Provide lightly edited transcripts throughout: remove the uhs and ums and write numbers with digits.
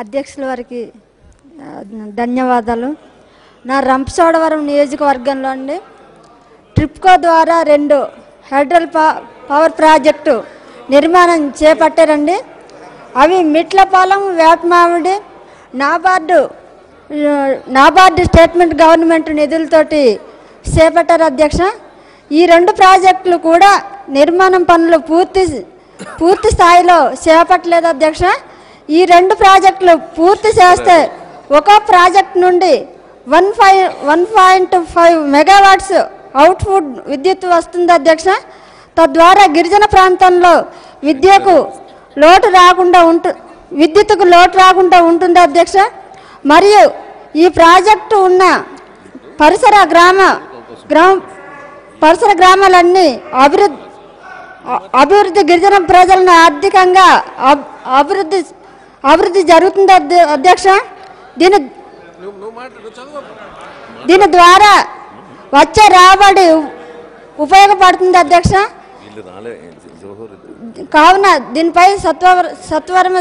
అధ్యక్షుల వారికి ధన్యవాదాలు. నా రంపచోడవరం నియోజకవర్గంలో అండి ట్రిప్కో ద్వారా 2 హైడ్రల్ పవర్ ప్రాజెక్టు నిర్మాణం చేపట్టారండి. అవి మిట్లపాలెం, వేపమామిడి, నాబార్డు స్టేట్మెంట్ గవర్నమెంట్ నిధులతోటి చేపట్టారు అధ్యక్ష. ఈ 2 ప్రాజెక్టులు కూడా నిర్మాణం పనులు పూర్తి స్థాయిలో చేపట్టలేదు అధ్యక్ష. ఈ 2 ప్రాజెక్టులు పూర్తి చేస్తే ఒక ప్రాజెక్ట్ నుండి 1.5 మెగావాట్స్ అవుట్పుట్ విద్యుత్ వస్తుంది అధ్యక్ష. తద్వారా గిరిజన ప్రాంతంలో విద్యుత్తుకు లోటు రాకుండా ఉంటుంది అధ్యక్ష. మరియు ఈ ప్రాజెక్టు ఉన్న పరిసర గ్రామాలన్నీ అభివృద్ధి గిరిజన ప్రజలను ఆర్థికంగా అభివృద్ధి జరుగుతుంది అధ్యక్ష. దీని ద్వారా వచ్చే రాబడి ఉపయోగపడుతుంది అధ్యక్ష. కావున దీనిపై సత్వరం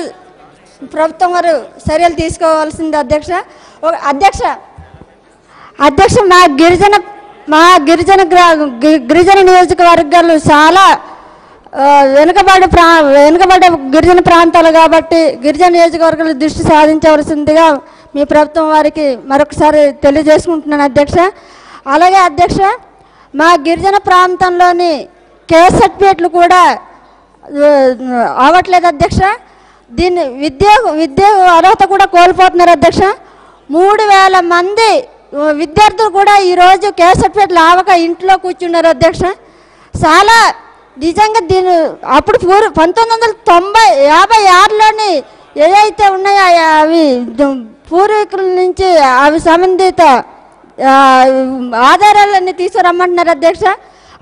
ప్రభుత్వం వారు చర్యలు తీసుకోవాల్సింది అధ్యక్ష. అధ్యక్ష మా గిరిజన నియోజకవర్గాలు చాలా వెనుకబడ్డ గిరిజన ప్రాంతాలు కాబట్టి గిరిజన నియోజకవర్గాలు దృష్టి సాధించవలసిందిగా మీ ప్రభుత్వం వారికి మరొకసారి తెలియజేసుకుంటున్నాను అధ్యక్ష. అలాగే అధ్యక్ష, మా గిరిజన ప్రాంతంలోని కేస్ సర్టిఫికేట్లు కూడా అవ్వట్లేదు అధ్యక్ష. దీన్ని విద్య అర్హత కూడా కోల్పోతున్నారు అధ్యక్ష. 3000 మంది విద్యార్థులు కూడా ఈరోజు కేస్ సర్టిఫికేట్లు ఆవక ఇంట్లో కూర్చున్నారు అధ్యక్ష. చాలా నిజంగా అప్పుడు 1956లోని ఏవైతే ఉన్నాయో అవి పూర్వీకుల నుంచి అవి సంబంధిత ఆధారాలన్నీ తీసుకురమ్మంటున్నారు అధ్యక్ష.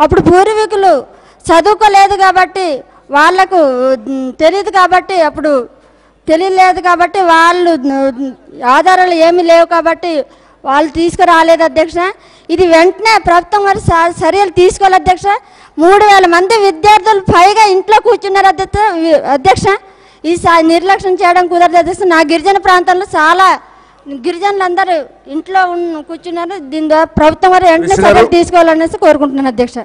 అప్పుడు పూర్వీకులు చదువుకోలేదు కాబట్టి వాళ్లకు తెలియలేదు కాబట్టి వాళ్ళు ఆధారాలు ఏమీ లేవు కాబట్టి వాళ్ళు తీసుకురాలేదు అధ్యక్ష. ఇది వెంటనే ప్రభుత్వం వారు చర్యలు తీసుకోవాలి అధ్యక్ష. 3000 మంది విద్యార్థులు పైగా ఇంట్లో కూర్చున్నారు అధ్యక్ష. ఈ నిర్లక్ష్యం చేయడం కుదరదు అధ్యక్ష. నా గిరిజన ప్రాంతంలో చాలా గిరిజనులందరూ ఇంట్లో కూర్చున్నారు. దీని ద్వారా ప్రభుత్వం వారు వెంటనే చర్యలు తీసుకోవాలనేసి కోరుకుంటున్నాను అధ్యక్ష.